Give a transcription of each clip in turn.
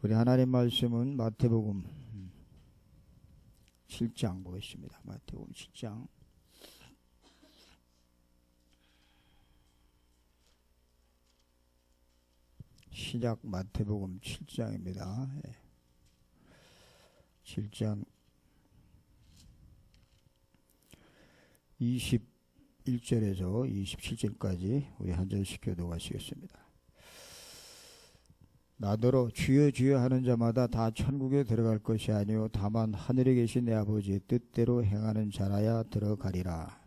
우리 하나님 말씀은 마태복음 7장 보겠습니다. 마태복음 7장 시작. 마태복음 7장입니다. 7장 21절에서 27절까지 우리 한 절씩 교독하시겠습니다. 나더러 주여 주여 하는 자마다 다 천국에 들어갈 것이 아니요 다만 하늘에 계신 내 아버지의 뜻대로 행하는 자라야 들어가리라.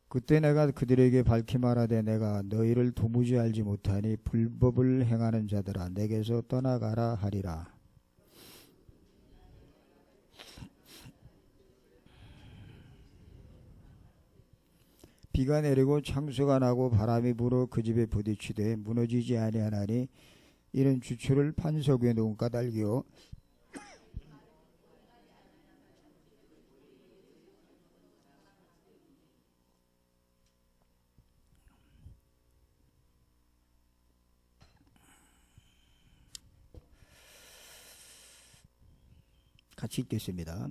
그때 내가 그들에게 밝히 말하되 내가 너희를 도무지 알지 못하니 불법을 행하는 자들아 내게서 떠나가라 하리라. 비가 내리고 창수가 나고 바람이 불어 그 집에 부딪히되 무너지지 아니하나니 이는 주초를 반석 위에 놓은 까닭이요 같이 읽겠습니다.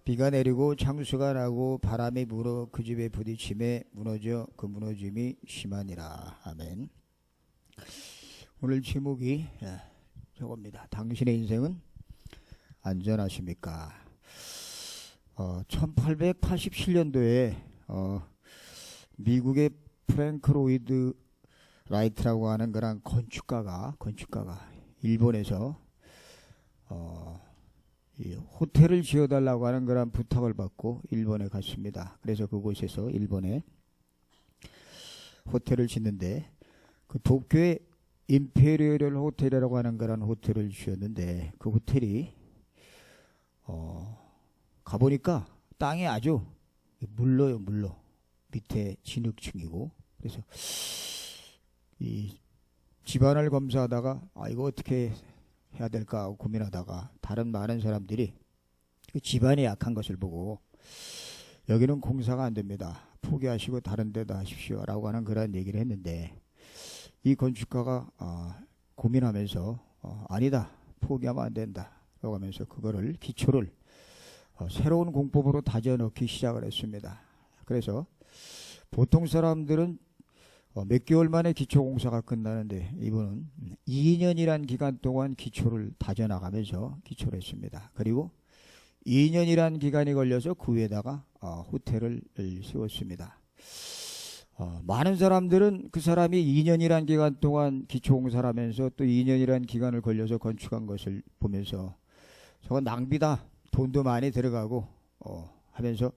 비가 내리고 창수가 나고 바람이 불어 그 집에 부딪힘에 무너져 그 무너짐이 심하니라. 아멘. 오늘 제목이 저겁니다. 당신의 인생은 안전하십니까? 1887년도에 미국의 프랭크 로이드 라이트라고 하는 그런 건축가가 일본에서 이 호텔을 지어달라고 하는 그런 부탁을 받고 일본에 갔습니다. 그래서 그곳에서 일본에 호텔을 짓는데 그 도쿄의 임페리얼 호텔이라고 하는 그런 호텔을 지었는데 그 호텔이 가보니까 땅이 아주 물러요. 밑에 진흙층이고 그래서 이 집안을 검사하다가 이거 어떻게 해야 될까 하고 고민하다가 다른 많은 사람들이 그 집안이 약한 것을 보고 여기는 공사가 안 됩니다. 포기하시고 다른 데다 하십시오 라고 하는 그런 얘기를 했는데 이 건축가가 고민하면서 아니다 포기하면 안 된다 라고 하면서 그거를 기초를 새로운 공법으로 다져넣기 시작을 했습니다. 그래서 보통 사람들은 몇 개월 만에 기초공사가 끝나는데 이분은 2년이란 기간 동안 기초를 다져나가면서 기초를 했습니다. 그리고 2년이란 기간이 걸려서 그 위에다가 호텔을 세웠습니다. 많은 사람들은 그 사람이 2년이란 기간 동안 기초공사를 하면서 또 2년이란 기간을 걸려서 건축한 것을 보면서 저건 낭비다. 돈도 많이 들어가고 하면서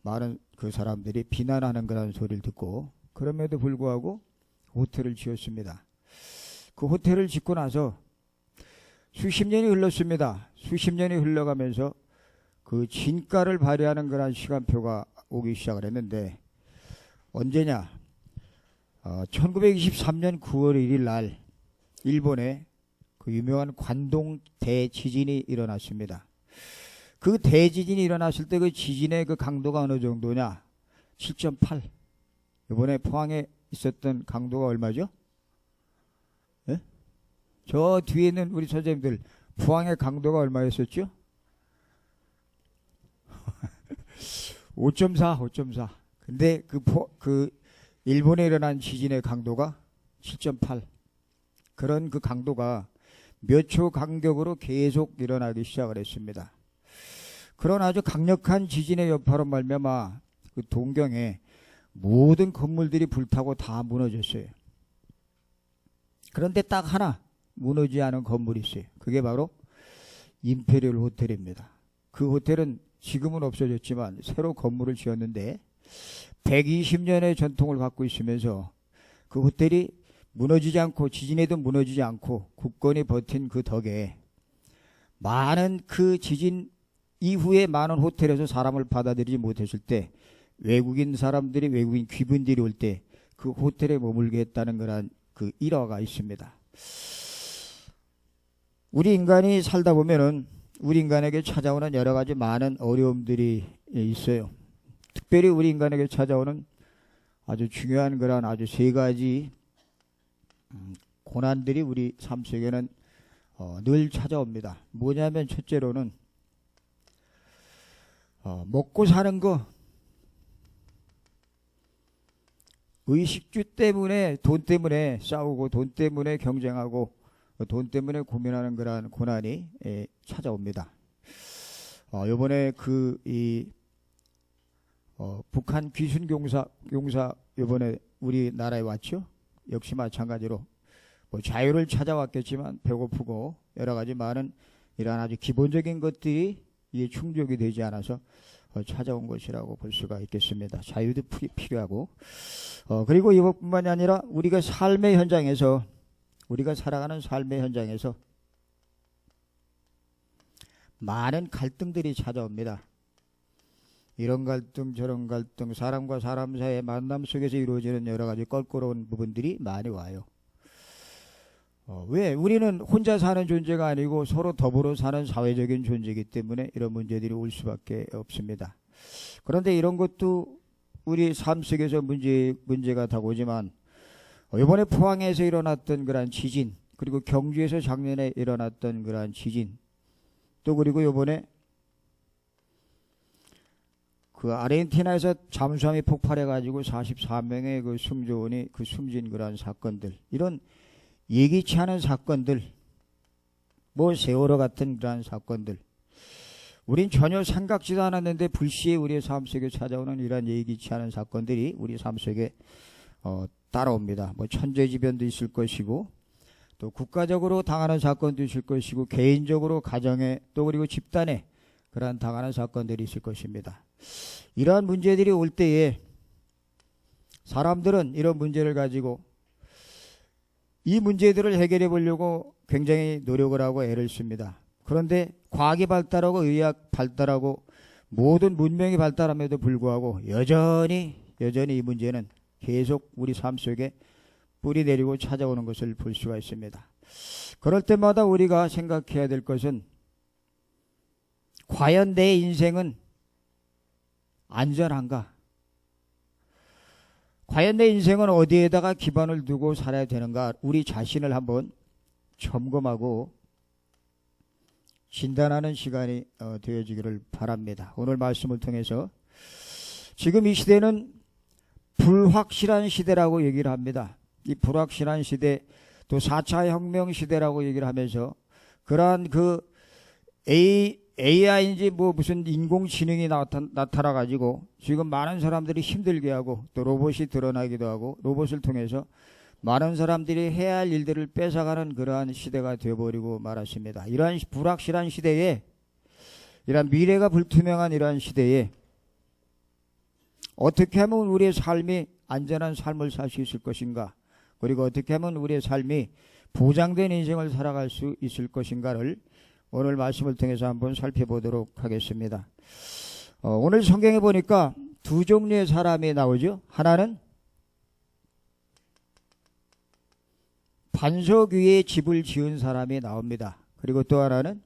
많은 그 사람들이 비난하는 그런 소리를 듣고 그럼에도 불구하고 호텔을 지었습니다. 그 호텔을 짓고 나서 수십 년이 흘렀습니다. 수십 년이 흘러가면서 그 진가를 발휘하는 그런 시간표가 오기 시작을 했는데 언제냐? 1923년 9월 1일 날 일본에 그 유명한 관동 대지진이 일어났습니다. 그 대지진이 일어났을 때 그 지진의 그 강도가 어느 정도냐? 7.8. 이번에 포항에 있었던 강도가 얼마죠? 네? 저 뒤에 있는 우리 선생님들 포항의 강도가 얼마였었죠? 5.4. 근데 그 일본에 일어난 지진의 강도가 7.8. 그런 그 강도가 몇 초 간격으로 계속 일어나기 시작을 했습니다. 그런 아주 강력한 지진의 여파로 말미암아 그 동경에 모든 건물들이 불타고 다 무너졌어요. 그런데 딱 하나 무너지지 않은 건물이 있어요. 그게 바로 임페리얼 호텔입니다. 그 호텔은 지금은 없어졌지만 새로 건물을 지었는데 120년의 전통을 갖고 있으면서 그 호텔이 무너지지 않고 지진에도 무너지지 않고 굳건히 버틴 그 덕에 많은 그 지진 이후에 많은 호텔에서 사람을 받아들이지 못했을 때 외국인 귀분들이 올 때 그 호텔에 머물게 했다는 그런 그 일화가 있습니다. 우리 인간이 살다 보면은 우리 인간에게 찾아오는 여러 가지 많은 어려움들이 있어요. 특별히 우리 인간에게 찾아오는 아주 중요한 그런 아주 세 가지 고난들이 우리 삶 속에는 늘 찾아옵니다. 뭐냐면 첫째로는 먹고 사는 거, 의식주 때문에 돈 때문에 싸우고 돈 때문에 경쟁하고 돈 때문에 고민하는 그러한 고난이 찾아옵니다. 요번에 북한 귀순 용사 요번에 우리나라에 왔죠. 역시 마찬가지로 뭐 자유를 찾아왔겠지만 배고프고 여러 가지 많은 이러한 아주 기본적인 것들이 이게 충족이 되지 않아서 찾아온 것이라고 볼 수가 있겠습니다. 자유도 필요하고 그리고 이것뿐만이 아니라 우리가 삶의 현장에서 우리가 살아가는 삶의 현장에서 많은 갈등들이 찾아옵니다. 이런 갈등 저런 갈등 사람과 사람 사이의 만남 속에서 이루어지는 여러 가지 껄끄러운 부분들이 많이 와요. 왜? 우리는 혼자 사는 존재가 아니고 서로 더불어 사는 사회적인 존재이기 때문에 이런 문제들이 올 수밖에 없습니다. 그런데 이런 것도 우리 삶 속에서 문제가 다가오지만 이번에 포항에서 일어났던 그러한 지진, 그리고 경주에서 작년에 일어났던 그러한 지진, 또 그리고 이번에 그 아르헨티나에서 잠수함이 폭발해가지고 44명의 그 승조원이 숨진 그러한 사건들, 이런 예기치 않은 사건들, 뭐 세월호 같은 그러한 사건들, 우린 전혀 생각지도 않았는데 불시에 우리의 삶 속에 찾아오는 이러한 예기치 않은 사건들이 우리 삶 속에 따라옵니다. 뭐 천재지변도 있을 것이고 또 국가적으로 당하는 사건도 있을 것이고 개인적으로 가정에 또 그리고 집단에 그러한 당하는 사건들이 있을 것입니다. 이러한 문제들이 올 때에 사람들은 이런 문제를 가지고 이 문제들을 해결해 보려고 굉장히 노력을 하고 애를 씁니다. 그런데 과학이 발달하고 의학 발달하고 모든 문명이 발달함에도 불구하고 여전히 이 문제는 계속 우리 삶 속에 뿌리 내리고 찾아오는 것을 볼 수가 있습니다. 그럴 때마다 우리가 생각해야 될 것은 과연 내 인생은 안전한가? 과연 내 인생은 어디에다가 기반을 두고 살아야 되는가? 우리 자신을 한번 점검하고 진단하는 시간이 되어지기를 바랍니다. 오늘 말씀을 통해서 지금 이 시대는 불확실한 시대라고 얘기를 합니다. 이 불확실한 시대, 또 4차 혁명 시대라고 얘기를 하면서 그러한 그 AI인지 뭐 무슨 인공지능이 나타나 가지고 지금 많은 사람들이 힘들게 하고 또 로봇이 드러나기도 하고 로봇을 통해서 많은 사람들이 해야 할 일들을 뺏어가는 그러한 시대가 되어버리고 말았습니다. 이러한 불확실한 시대에, 이러한 미래가 불투명한 이러한 시대에 어떻게 하면 우리의 삶이 안전한 삶을 살 수 있을 것인가, 그리고 어떻게 하면 우리의 삶이 보장된 인생을 살아갈 수 있을 것인가를 오늘 말씀을 통해서 한번 살펴보도록 하겠습니다. 오늘 성경에 보니까 두 종류의 사람이 나오죠. 하나는 반석 위에 집을 지은 사람이 나옵니다. 그리고 또 하나는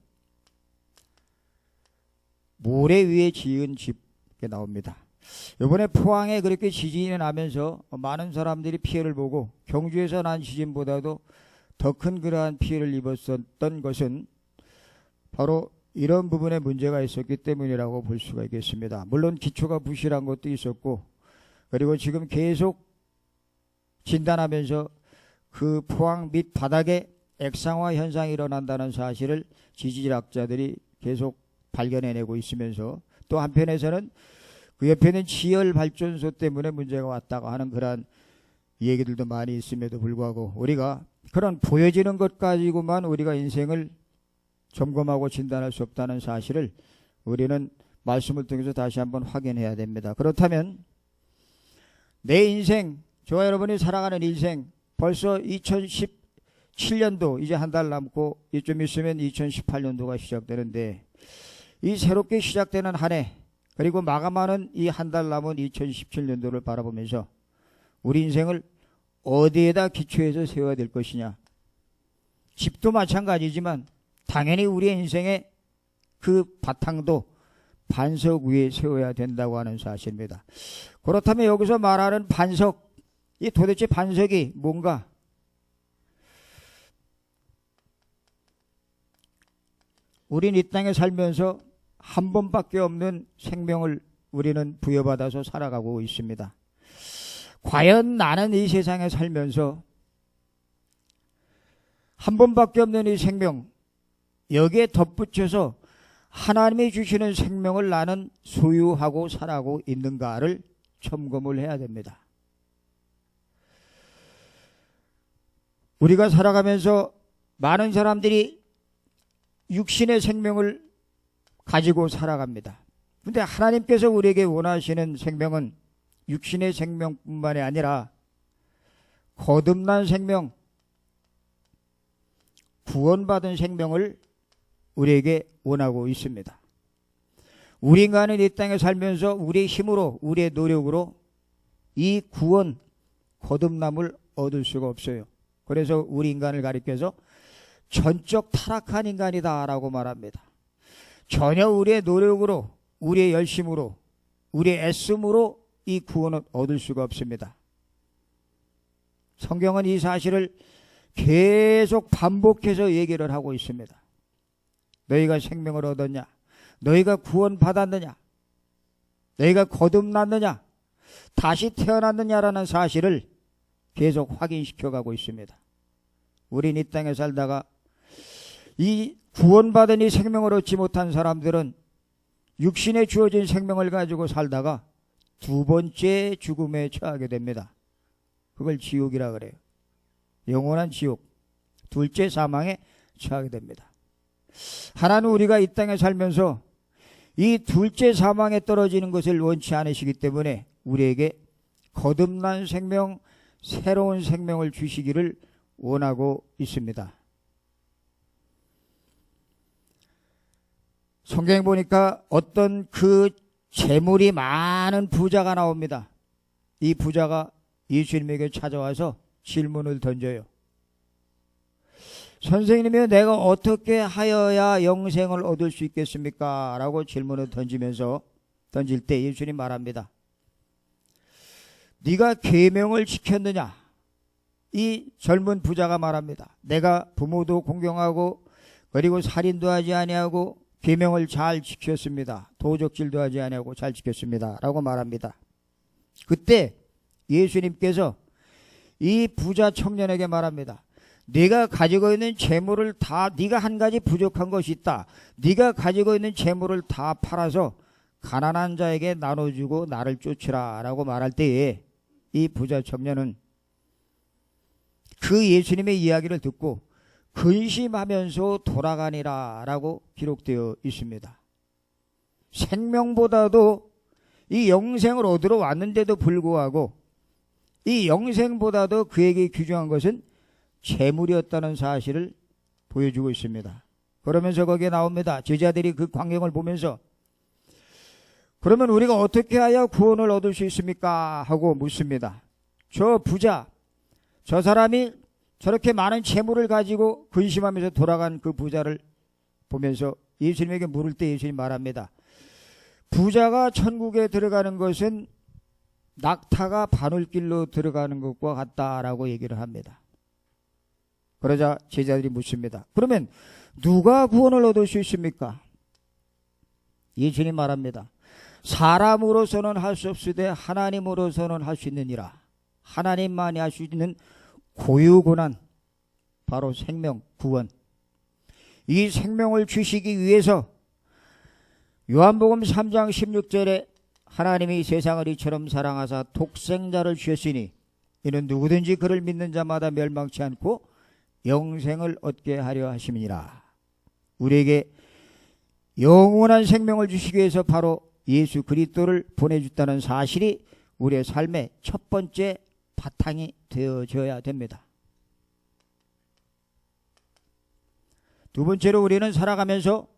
모래 위에 지은 집이 나옵니다. 이번에 포항에 그렇게 지진이 나면서 많은 사람들이 피해를 보고 경주에서 난 지진보다도 더 큰 그러한 피해를 입었었던 것은 바로 이런 부분에 문제가 있었기 때문이라고 볼 수가 있겠습니다. 물론 기초가 부실한 것도 있었고, 그리고 지금 계속 진단하면서 그 포항 밑 바닥에 액상화 현상이 일어난다는 사실을 지질학자들이 계속 발견해내고 있으면서, 또 한편에서는 그 옆에는 지열 발전소 때문에 문제가 왔다고 하는 그러한 얘기들도 많이 있음에도 불구하고 우리가 그런 보여지는 것 가지고만 우리가 인생을 점검하고 진단할 수 없다는 사실을 우리는 말씀을 통해서 다시 한번 확인해야 됩니다. 그렇다면 내 인생, 저와 여러분이 살아가는 인생, 벌써 2017년도 이제 한 달 남고 좀 있으면 2018년도가 시작되는데, 이 새롭게 시작되는 한 해, 그리고 마감하는 이 한 달 남은 2017년도를 바라보면서 우리 인생을 어디에다 기초해서 세워야 될 것이냐. 집도 마찬가지지만 당연히 우리의 인생의 그 바탕도 반석 위에 세워야 된다고 하는 사실입니다. 그렇다면 여기서 말하는 반석, 이 도대체 반석이 뭔가? 우린 이 땅에 살면서 한 번밖에 없는 생명을 우리는 부여받아서 살아가고 있습니다. 과연 나는 이 세상에 살면서 한 번밖에 없는 이 생명, 여기에 덧붙여서 하나님이 주시는 생명을 나는 소유하고 살아가고 있는가를 점검을 해야 됩니다. 우리가 살아가면서 많은 사람들이 육신의 생명을 가지고 살아갑니다. 그런데 하나님께서 우리에게 원하시는 생명은 육신의 생명뿐만이 아니라 거듭난 생명, 구원받은 생명을 우리에게 원하고 있습니다. 우리 인간은 이 땅에 살면서 우리의 힘으로, 우리의 노력으로 이 구원, 거듭남을 얻을 수가 없어요. 그래서 우리 인간을 가리켜서 전적 타락한 인간이다 라고 말합니다. 전혀 우리의 노력으로, 우리의 열심으로, 우리의 애씀으로 이 구원을 얻을 수가 없습니다. 성경은 이 사실을 계속 반복해서 얘기를 하고 있습니다. 너희가 생명을 얻었냐? 너희가 구원받았느냐? 너희가 거듭났느냐? 다시 태어났느냐라는 사실을 계속 확인시켜가고 있습니다. 우린 이 땅에 살다가 이 구원받은 이 생명을 얻지 못한 사람들은 육신에 주어진 생명을 가지고 살다가 두 번째 죽음에 처하게 됩니다. 그걸 지옥이라 그래요. 영원한 지옥, 둘째 사망에 처하게 됩니다. 하나는 우리가 이 땅에 살면서 이 둘째 사망에 떨어지는 것을 원치 않으시기 때문에 우리에게 거듭난 생명, 새로운 생명을 주시기를 원하고 있습니다. 성경에 보니까 어떤 그 재물이 많은 부자가 나옵니다. 이 부자가 예수님에게 찾아와서 질문을 던져요. 선생님이 내가 어떻게 하여야 영생을 얻을 수 있겠습니까? 라고 질문을 던질 때 예수님 말합니다. 네가 계명을 지켰느냐? 이 젊은 부자가 말합니다. 내가 부모도 공경하고 그리고 살인도 하지 아니하고 계명을 잘 지켰습니다. 도적질도 하지 아니하고 잘 지켰습니다. 라고 말합니다. 그때 예수님께서 이 부자 청년에게 말합니다. 네가 가지고 있는 재물을 다, 네가 한 가지 부족한 것이 있다. 네가 가지고 있는 재물을 다 팔아서 가난한 자에게 나눠주고 나를 쫓으라 라고 말할 때에 이 부자 청년은 그 예수님의 이야기를 듣고 근심하면서 돌아가니라 라고 기록되어 있습니다. 생명보다도 이 영생을 얻으러 왔는데도 불구하고 이 영생보다도 그에게 귀중한 것은 재물이었다는 사실을 보여주고 있습니다. 그러면서 거기에 나옵니다. 제자들이 그 광경을 보면서 그러면 우리가 어떻게 하여 구원을 얻을 수 있습니까? 하고 묻습니다. 저 부자, 저 사람이 저렇게 많은 재물을 가지고 근심하면서 돌아간 그 부자를 보면서 예수님에게 물을 때 예수님 말합니다. 부자가 천국에 들어가는 것은 낙타가 바늘길로 들어가는 것과 같다라고 얘기를 합니다. 그러자 제자들이 묻습니다. 그러면 누가 구원을 얻을 수 있습니까? 예수님 말합니다. 사람으로서는 할 수 없으되 하나님으로서는 할 수 있느니라. 하나님만이 할 수 있는 고유 고난, 바로 생명, 구원. 이 생명을 주시기 위해서 요한복음 3장 16절에 하나님이 세상을 이처럼 사랑하사 독생자를 주셨으니 이는 누구든지 그를 믿는 자마다 멸망치 않고 영생을 얻게 하려 하심이니라. 우리에게 영원한 생명을 주시기 위해서 바로 예수 그리스도를 보내줬다는 사실이 우리의 삶의 첫 번째 바탕이 되어져야 됩니다. 두 번째로 우리는 살아가면서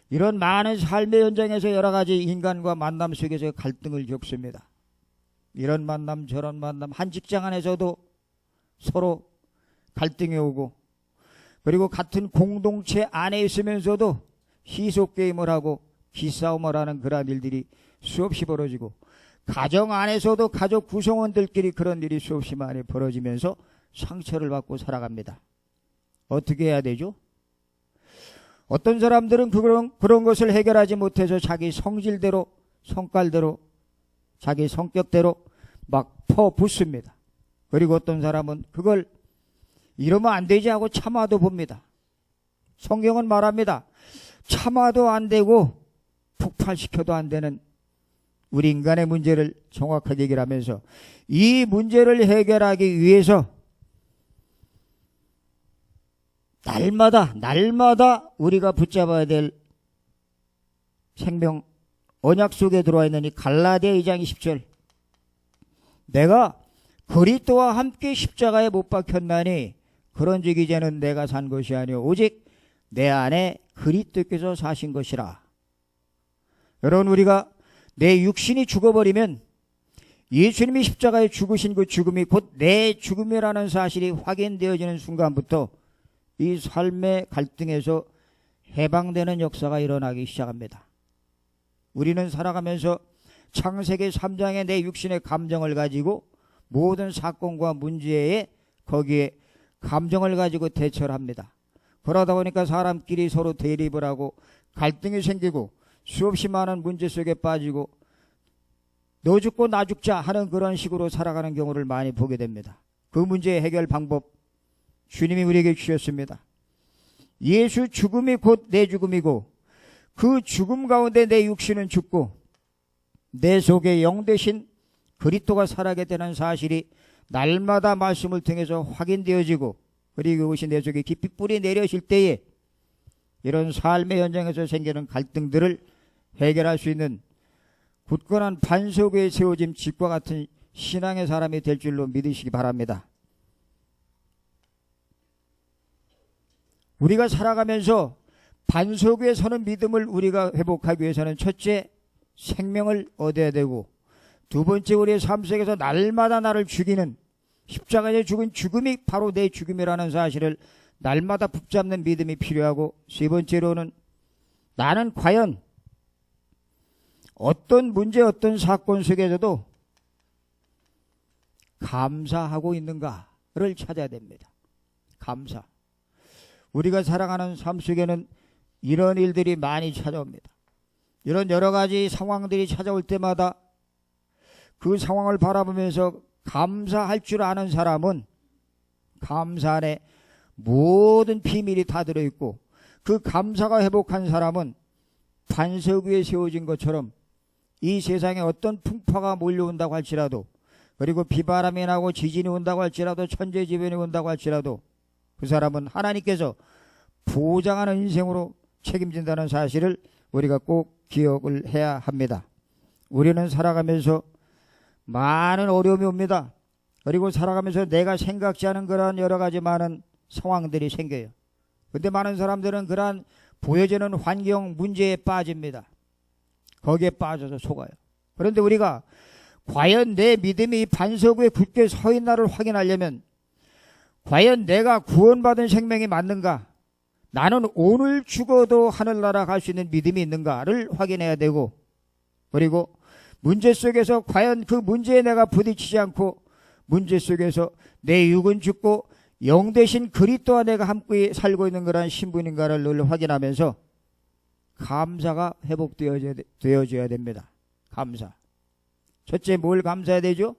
이런 많은 삶의 현장에서 여러 가지 인간과 만남 속에서 갈등을 겪습니다. 이런 만남 저런 만남, 한 직장 안에서도 서로 갈등이 오고, 그리고 같은 공동체 안에 있으면서도 희소 게임을 하고 기싸움을 하는 그런 일들이 수없이 벌어지고, 가정 안에서도 가족 구성원들끼리 그런 일이 수없이 많이 벌어지면서 상처를 받고 살아갑니다. 어떻게 해야 되죠? 어떤 사람들은 그런 것을 해결하지 못해서 자기 성질대로, 성깔대로, 자기 성격대로 막 퍼붓습니다. 그리고 어떤 사람은 그걸 이러면 안 되지 하고 참아도 봅니다. 성경은 말합니다. 참아도 안 되고 폭발시켜도 안 되는 우리 인간의 문제를 정확하게 얘기를 하면서, 이 문제를 해결하기 위해서 날마다 우리가 붙잡아야 될 생명 언약 속에 들어와 있는 이 갈라디아 2장 20절, 내가 그리스도와 함께 십자가에 못 박혔나니 그런즉 이제는 내가 산 것이 아니오 오직 내 안에 그리스도께서 사신 것이라. 여러분, 우리가 내 육신이 죽어버리면 예수님이 십자가에 죽으신 그 죽음이 곧 내 죽음이라는 사실이 확인되어지는 순간부터 이 삶의 갈등에서 해방되는 역사가 일어나기 시작합니다. 우리는 살아가면서 창세기 3장의 내 육신의 감정을 가지고 모든 사건과 문제에 거기에 감정을 가지고 대처를 합니다. 그러다 보니까 사람끼리 서로 대립을 하고 갈등이 생기고 수없이 많은 문제 속에 빠지고 너 죽고 나 죽자 하는 그런 식으로 살아가는 경우를 많이 보게 됩니다. 그 문제의 해결 방법 주님이 우리에게 주셨습니다. 예수 죽음이 곧 내 죽음이고 그 죽음 가운데 내 육신은 죽고 내 속에 영 대신 그리스도가 살아게 되는 사실이 날마다 말씀을 통해서 확인되어지고, 그리고 그것이 내 속에 깊이 뿌리 내려질 때에 이런 삶의 현장에서 생기는 갈등들을 해결할 수 있는 굳건한 반석 위에 세워진 집과 같은 신앙의 사람이 될 줄로 믿으시기 바랍니다. 우리가 살아가면서 반석 위에 서는 믿음을 우리가 회복하기 위해서는 첫째, 생명을 얻어야 되고, 두 번째, 우리의 삶 속에서 날마다 나를 죽이는 십자가에 죽은 죽음이 바로 내 죽음이라는 사실을 날마다 붙잡는 믿음이 필요하고, 세 번째로는 나는 과연 어떤 문제, 어떤 사건 속에서도 감사하고 있는가를 찾아야 됩니다. 감사. 우리가 살아가는 삶 속에는 이런 일들이 많이 찾아옵니다. 이런 여러 가지 상황들이 찾아올 때마다 그 상황을 바라보면서 감사할 줄 아는 사람은 감사 안에 모든 비밀이 다 들어있고, 그 감사가 회복한 사람은 반석 위에 세워진 것처럼 이 세상에 어떤 풍파가 몰려온다고 할지라도, 그리고 비바람이 나고 지진이 온다고 할지라도, 천재지변이 온다고 할지라도 그 사람은 하나님께서 보장하는 인생으로 책임진다는 사실을 우리가 꼭 기억을 해야 합니다. 우리는 살아가면서 많은 어려움이 옵니다. 그리고 살아가면서 내가 생각지 않은 그런 여러 가지 많은 상황들이 생겨요. 근데 많은 사람들은 그러한 보여지는 환경 문제에 빠집니다. 거기에 빠져서 속아요. 그런데 우리가 과연 내 믿음이 반석 위에 굳게 서 있나를 확인하려면, 과연 내가 구원받은 생명이 맞는가, 나는 오늘 죽어도 하늘나라 갈 수 있는 믿음이 있는가를 확인해야 되고, 그리고 문제 속에서 과연 그 문제에 내가 부딪히지 않고 문제 속에서 내 육은 죽고 영 대신 그리스도와 내가 함께 살고 있는 그런 신분인가를 늘 확인하면서 감사가 회복되어져야 됩니다. 감사. 첫째, 뭘 감사해야 되죠?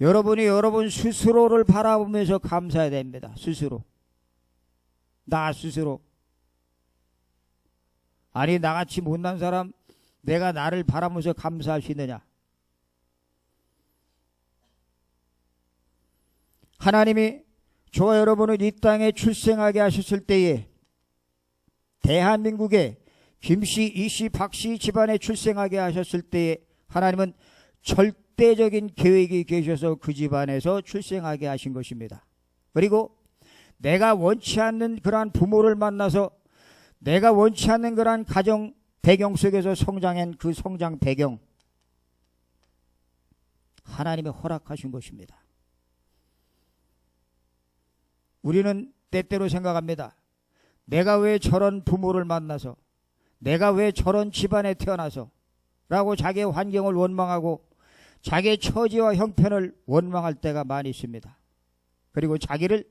여러분이 여러분 스스로를 바라보면서 감사해야 됩니다. 스스로. 나 스스로. 아니, 나같이 못난 사람 내가 나를 바라보면서 감사할 수 있느냐? 하나님이 저와 여러분을 이 땅에 출생하게 하셨을 때에 대한민국에 김씨, 이씨, 박씨 집안에 출생하게 하셨을 때에 하나님은 절대적인 계획이 계셔서 그 집안에서 출생하게 하신 것입니다. 그리고 내가 원치 않는 그러한 부모를 만나서 내가 원치 않는 그러한 가정 배경 속에서 성장한 그 성장 배경, 하나님이 허락하신 것입니다. 우리는 때때로 생각합니다. 내가 왜 저런 부모를 만나서, 내가 왜 저런 집안에 태어나서 라고 자기의 환경을 원망하고 자기의 처지와 형편을 원망할 때가 많이 있습니다. 그리고 자기를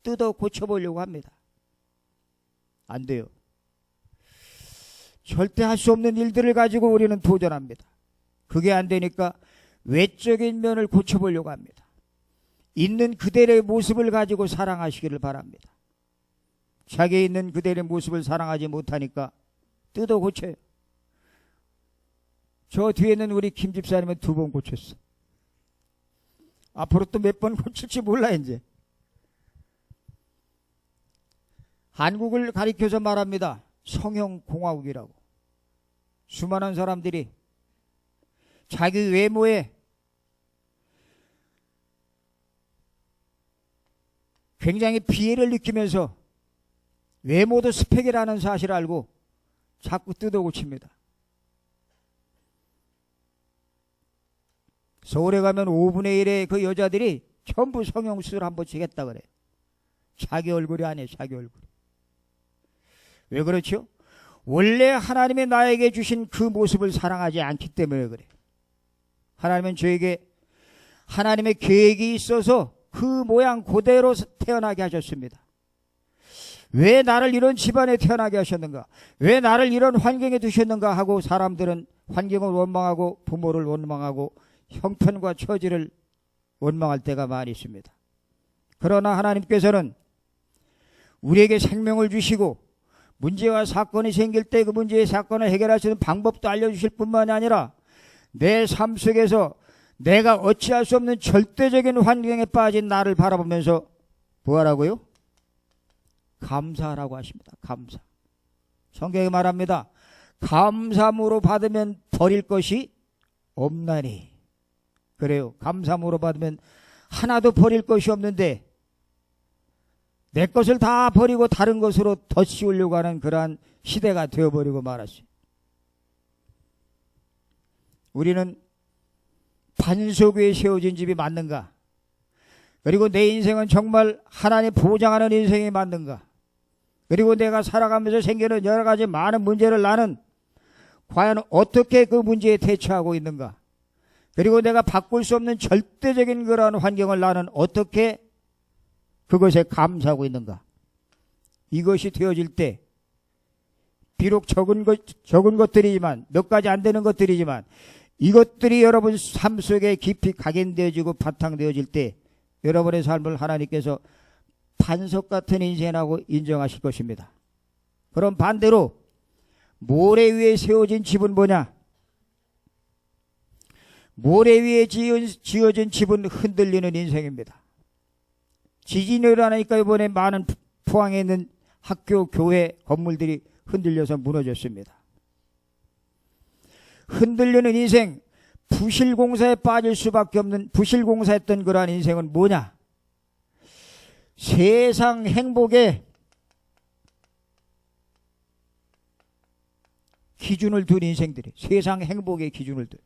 뜯어 고쳐보려고 합니다. 안 돼요. 절대 할 수 없는 일들을 가지고 우리는 도전합니다. 그게 안 되니까 외적인 면을 고쳐보려고 합니다. 있는 그대의 모습을 가지고 사랑하시기를 바랍니다. 자기에 있는 그대의 모습을 사랑하지 못하니까 뜯어 고쳐요. 저 뒤에 있는 우리 김 집사님은 2번 고쳤어. 앞으로 또 몇 번 고칠지 몰라 이제. 한국을 가리켜서 말합니다. 성형공화국이라고. 수많은 사람들이 자기 외모에 굉장히 피해를 느끼면서 외모도 스펙이라는 사실을 알고 자꾸 뜯어 고칩니다. 서울에 가면 5분의 1의 그 여자들이 전부 성형수술 한 번씩 했다 그래요. 자기 얼굴이 아니에요. 자기 얼굴. 왜 그렇죠? 원래 하나님이 나에게 주신 그 모습을 사랑하지 않기 때문에 그래요. 하나님은 저에게 하나님의 계획이 있어서 그 모양 그대로 태어나게 하셨습니다. 왜 나를 이런 집안에 태어나게 하셨는가? 왜 나를 이런 환경에 두셨는가 하고 사람들은 환경을 원망하고 부모를 원망하고 형편과 처지를 원망할 때가 많이 있습니다. 그러나 하나님께서는 우리에게 생명을 주시고 문제와 사건이 생길 때 그 문제의 사건을 해결할 수 있는 방법도 알려주실 뿐만이 아니라 내 삶 속에서 내가 어찌할 수 없는 절대적인 환경에 빠진 나를 바라보면서 뭐하라고요? 감사하라고 하십니다. 감사. 성경에 말합니다. 감사함으로 받으면 버릴 것이 없나니. 그래요. 감사함으로 받으면 하나도 버릴 것이 없는데 내 것을 다 버리고 다른 것으로 덧씌우려고 하는 그러한 시대가 되어버리고 말았어요. 우리는 반석 위에 세워진 집이 맞는가? 그리고 내 인생은 정말 하나님 보장하는 인생이 맞는가? 그리고 내가 살아가면서 생기는 여러 가지 많은 문제를 나는 과연 어떻게 그 문제에 대처하고 있는가? 그리고 내가 바꿀 수 없는 절대적인 그러한 환경을 나는 어떻게 그것에 감사하고 있는가? 이것이 되어질 때 비록 적은 것들이지만 몇 가지 안 되는 것들이지만 이것들이 여러분 삶 속에 깊이 각인되어지고 바탕되어질 때 여러분의 삶을 하나님께서 반석 같은 인생이라고 인정하실 것입니다. 그럼 반대로 모래 위에 세워진 집은 뭐냐? 모래 위에 지어진 집은 흔들리는 인생입니다. 지진이 일어나니까 이번에 많은 포항에 있는 학교, 교회 건물들이 흔들려서 무너졌습니다. 흔들리는 인생, 부실공사에 빠질 수밖에 없는 부실공사했던 그러한 인생은 뭐냐? 세상 행복에 기준을 둔 인생들이, 세상 행복의 기준을 둔.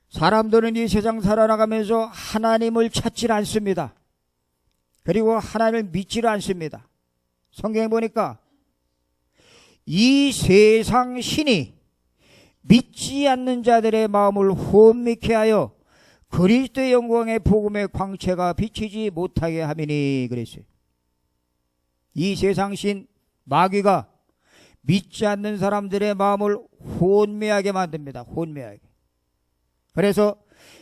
사람들은 이 세상 살아나가면서 하나님을 찾질 않습니다. 그리고 하나님을 믿지를 않습니다. 성경에 보니까 이 세상 신이 믿지 않는 자들의 마음을 혼미케 하여 그리스도의 영광의 복음의 광채가 비치지 못하게 함이니 그랬어요. 이 세상 신 마귀가 믿지 않는 사람들의 마음을 혼미하게 만듭니다. 혼미하게. 그래서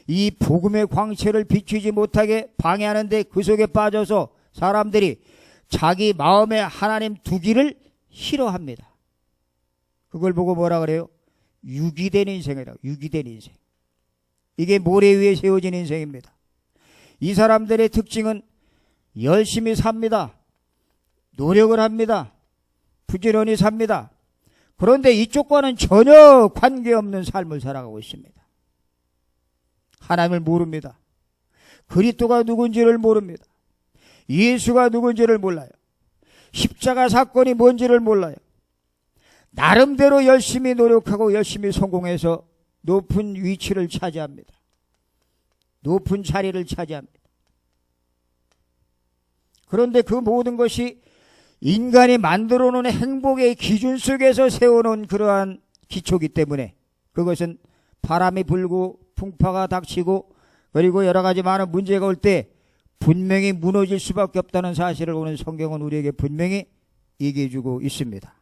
이 복음의 광채를 비추지 못하게 방해하는데 그 속에 빠져서 사람들이 자기 마음에 하나님 두기를 싫어합니다. 그걸 보고 뭐라 그래요? 유기된 인생이라고. 유기된 인생. 이게 모래 위에 세워진 인생입니다. 이 사람들의 특징은 열심히 삽니다. 노력을 합니다. 부지런히 삽니다. 그런데 이쪽과는 전혀 관계없는 삶을 살아가고 있습니다. 하나님을 모릅니다. 그리스도가 누군지를 모릅니다. 예수가 누군지를 몰라요. 십자가 사건이 뭔지를 몰라요. 나름대로 열심히 노력하고 열심히 성공해서 높은 위치를 차지합니다. 높은 자리를 차지합니다. 그런데 그 모든 것이 인간이 만들어 놓은 행복의 기준 속에서 세워놓은 그러한 기초이기 때문에 그것은 바람이 불고 풍파가 닥치고 그리고 여러 가지 많은 문제가 올 때 분명히 무너질 수밖에 없다는 사실을 오늘 성경은 우리에게 분명히 얘기해주고 있습니다.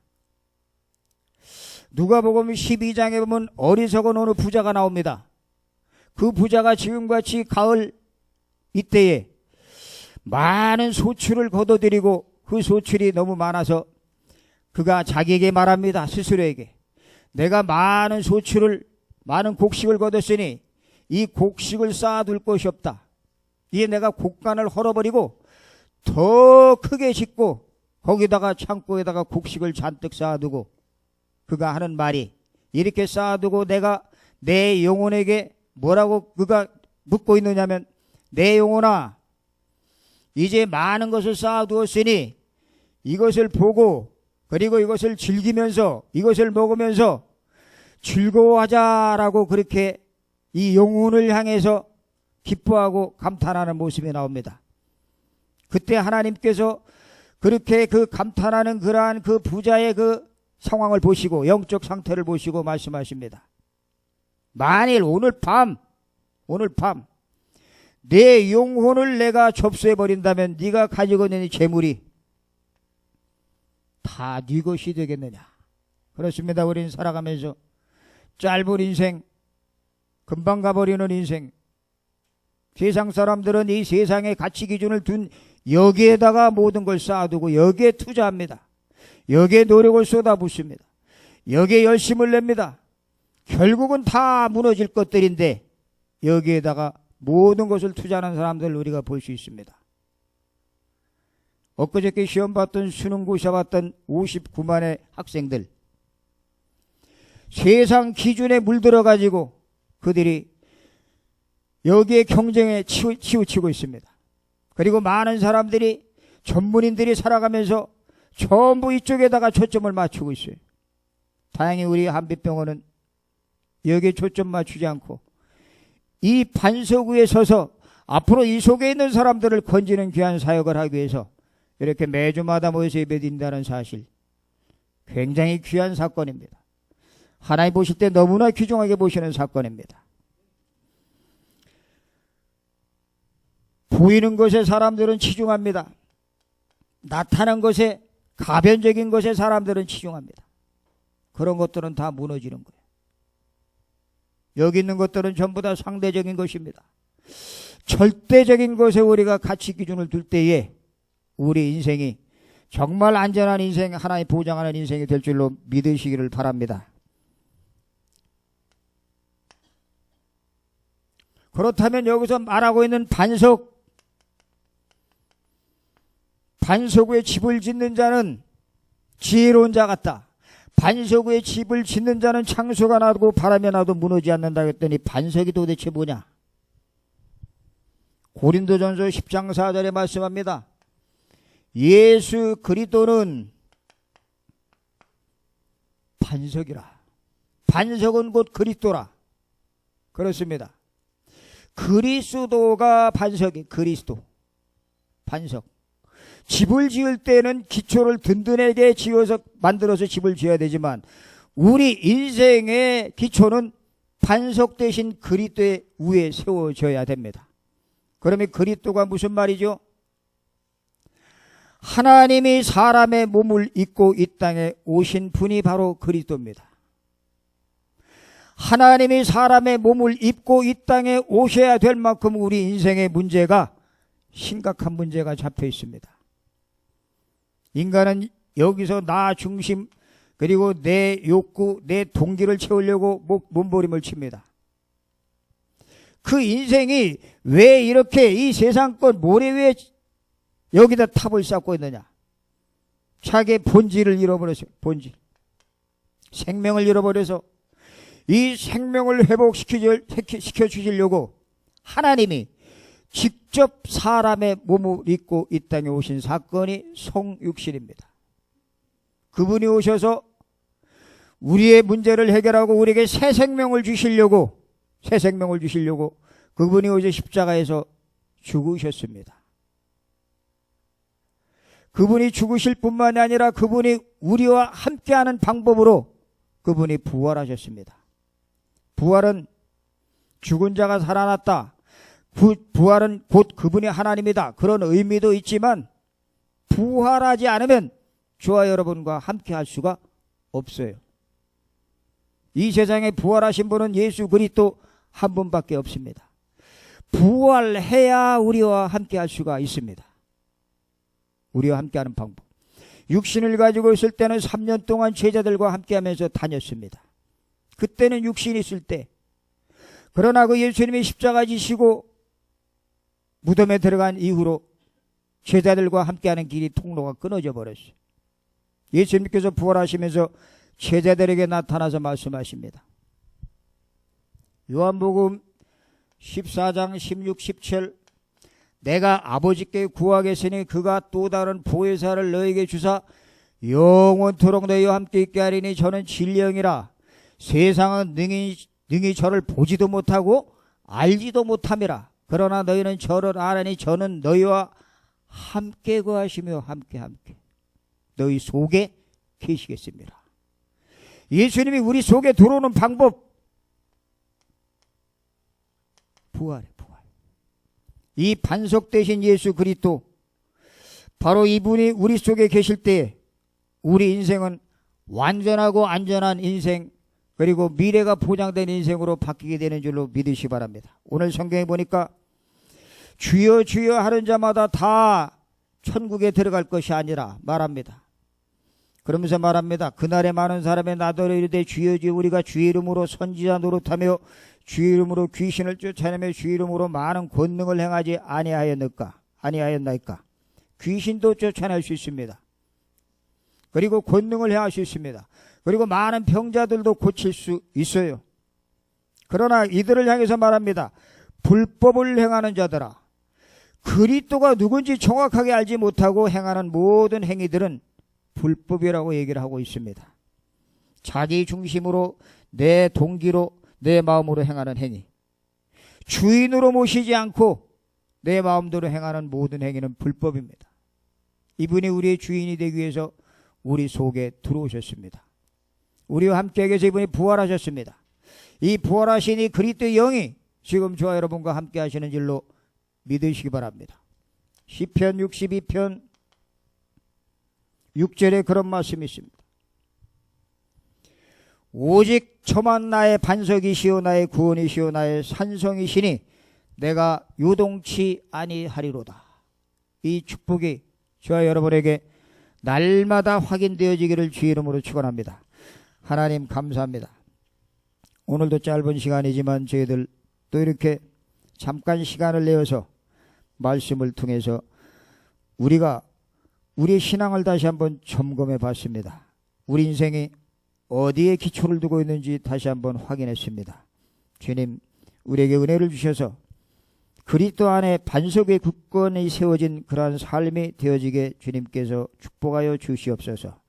누가복음 12장에 보면 어리석은 어느 부자가 나옵니다. 그 부자가 지금같이 가을 이때에 많은 소출을 거둬들이고 그 소출이 너무 많아서 그가 자기에게 말합니다. 스스로에게 내가 많은 곡식을 거뒀으니 이 곡식을 쌓아둘 것이 없다. 이에 내가 곡간을 헐어버리고 더 크게 짓고 거기다가 창고에다가 곡식을 잔뜩 쌓아두고 그가 하는 말이 이렇게 쌓아두고 내가 내 영혼에게 뭐라고 그가 묻고 있느냐면 내 영혼아 이제 많은 것을 쌓아두었으니 이것을 보고 그리고 이것을 즐기면서 이것을 먹으면서 즐거워하자라고 그렇게 이 영혼을 향해서 기뻐하고 감탄하는 모습이 나옵니다. 그때 하나님께서 그렇게 그 감탄하는 그러한 그 부자의 그 상황을 보시고 영적 상태를 보시고 말씀하십니다. 만일 오늘 밤 내 영혼을 내가 접수해 버린다면 네가 가지고 있는 이 재물이 다 네 것이 되겠느냐. 그렇습니다. 우리는 살아가면서 짧은 인생, 금방 가버리는 인생, 세상 사람들은 이 세상의 가치 기준을 둔 여기에다가 모든 걸 쌓아두고 여기에 투자합니다. 여기에 노력을 쏟아붓습니다. 여기에 열심을 냅니다. 결국은 다 무너질 것들인데 여기에다가 모든 것을 투자하는 사람들을 우리가 볼 수 있습니다. 엊그저께 시험 봤던 수능고사 봤던 59만의 학생들 세상 기준에 물들어가지고 그들이 여기에 경쟁에 치우치고 있습니다. 그리고 많은 사람들이 전문인들이 살아가면서 전부 이쪽에다가 초점을 맞추고 있어요. 다행히 우리 한빛병원은 여기에 초점 맞추지 않고 이 반석 위에 서서 앞으로 이 속에 있는 사람들을 건지는 귀한 사역을 하기 위해서 이렇게 매주마다 모여서 예배드린다는 사실 굉장히 귀한 사건입니다. 하나님 보실 때 너무나 귀중하게 보시는 사건입니다. 보이는 것에 사람들은 치중합니다. 나타난 것에 가변적인 것에 사람들은 치중합니다. 그런 것들은 다 무너지는 거예요. 여기 있는 것들은 전부 다 상대적인 것입니다. 절대적인 것에 우리가 가치 기준을 둘 때에 우리 인생이 정말 안전한 인생, 하나님 보장하는 인생이 될 줄로 믿으시기를 바랍니다. 그렇다면 여기서 말하고 있는 반석 위에 집을 짓는 자는 지혜로운 자 같다. 반석 위에 집을 짓는 자는 창수가 나고 바람이 나도 무너지지 않는다 했더니 반석이 도대체 뭐냐? 고린도전서 10장 4절에 말씀합니다. 예수 그리스도는 반석이라. 반석은 곧 그리스도라. 그렇습니다. 그리스도가 반석이 그리스도 반석. 집을 지을 때는 기초를 든든하게 지어서 만들어서 집을 지어야 되지만 우리 인생의 기초는 반석 대신 그리스도의 위에 세워져야 됩니다. 그러면 그리스도가 무슨 말이죠? 하나님이 사람의 몸을 입고 이 땅에 오신 분이 바로 그리스도입니다. 하나님이 사람의 몸을 입고 이 땅에 오셔야 될 만큼 우리 인생의 문제가 심각한 문제가 잡혀 있습니다. 인간은 여기서 나 중심 그리고 내 욕구, 내 동기를 채우려고 몸부림을 칩니다. 그 인생이 왜 이렇게 이 세상권 모래 위에 여기다 탑을 쌓고 있느냐? 자기의 본질을 잃어버렸어요. 본질. 생명을 잃어버려서 이 생명을 회복시켜 주시려고 하나님이 직접 사람의 몸을 입고 이 땅에 오신 사건이 성육신입니다. 그분이 오셔서 우리의 문제를 해결하고 우리에게 새 생명을 주시려고 그분이 오셔 십자가에서 죽으셨습니다. 그분이 죽으실 뿐만이 아니라 그분이 우리와 함께하는 방법으로 그분이 부활하셨습니다. 부활은 죽은 자가 살아났다. 부활은 곧 그분이 하나님이다. 그런 의미도 있지만 부활하지 않으면 저와 여러분과 함께할 수가 없어요. 이 세상에 부활하신 분은 예수 그리스도 한 분밖에 없습니다. 부활해야 우리와 함께할 수가 있습니다. 우리와 함께하는 방법. 육신을 가지고 있을 때는 3년 동안 제자들과 함께하면서 다녔습니다. 그때는 육신이 있을 때. 그러나 그 예수님이 십자가 지시고 무덤에 들어간 이후로 제자들과 함께하는 길이 통로가 끊어져 버렸어요. 예수님께서 부활하시면서 제자들에게 나타나서 말씀하십니다. 요한복음 14장 16, 17 내가 아버지께 구하겠으니 그가 또 다른 보혜사를 너에게 주사 영원토록 너희와 함께 있게 하리니 저는 진리영이라 세상은 능히 저를 보지도 못하고 알지도 못함이라 그러나 너희는 저를 아나니 저는 너희와 함께 거하시며 함께 너희 속에 계시겠습니다. 예수님이 우리 속에 들어오는 방법 부활. 이 반석 되신 예수 그리스도 바로 이분이 우리 속에 계실 때 우리 인생은 완전하고 안전한 인생 그리고 미래가 보장된 인생으로 바뀌게 되는 줄로 믿으시 바랍니다. 오늘 성경에 보니까 주여 주여 하는 자마다 다 천국에 들어갈 것이 아니라 말합니다. 그러면서 말합니다. 그날에 많은 사람의 나더러 이르되 주여 주여 우리가 주의 이름으로 선지자 노릇하며 주의 이름으로 귀신을 쫓아내며 주의 이름으로 많은 권능을 행하지 아니하였나이까. 귀신도 쫓아낼 수 있습니다. 그리고 권능을 행할 수 있습니다. 그리고 많은 병자들도 고칠 수 있어요. 그러나 이들을 향해서 말합니다. 불법을 행하는 자들아 그리스도가 누군지 정확하게 알지 못하고 행하는 모든 행위들은 불법이라고 얘기를 하고 있습니다. 자기 중심으로 내 동기로 내 마음으로 행하는 행위 주인으로 모시지 않고 내 마음대로 행하는 모든 행위는 불법입니다. 이분이 우리의 주인이 되기 위해서 우리 속에 들어오셨습니다. 우리와 함께 계셔서 이분이 부활하셨습니다. 이 부활하신 이 그리스도의 영이 지금 저와 여러분과 함께 하시는 줄로 믿으시기 바랍니다. 시편 62편 6절에 그런 말씀이 있습니다. 오직 저만 나의 반석이시오 나의 구원이시오 나의 산성이시니 내가 요동치 아니하리로다. 이 축복이 저와 여러분에게 날마다 확인되어지기를 주의 이름으로 축원합니다. 하나님 감사합니다. 오늘도 짧은 시간이지만 저희들 또 이렇게 잠깐 시간을 내어서 말씀을 통해서 우리가 우리의 신앙을 다시 한번 점검해 봤습니다. 우리 인생이 어디에 기초를 두고 있는지 다시 한번 확인했습니다. 주님 우리에게 은혜를 주셔서 그리스도 안에 반석의 굳건히 세워진 그러한 삶이 되어지게 주님께서 축복하여 주시옵소서.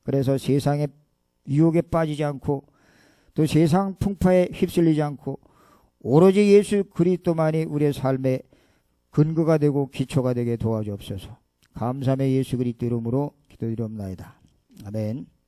그래서 세상의 유혹에 빠지지 않고 또 세상 풍파에 휩쓸리지 않고 오로지 예수 그리스도만이 우리의 삶의 근거가 되고 기초가 되게 도와주옵소서. 감사의 예수 그리스도 이름으로 기도드리옵나이다. 아멘.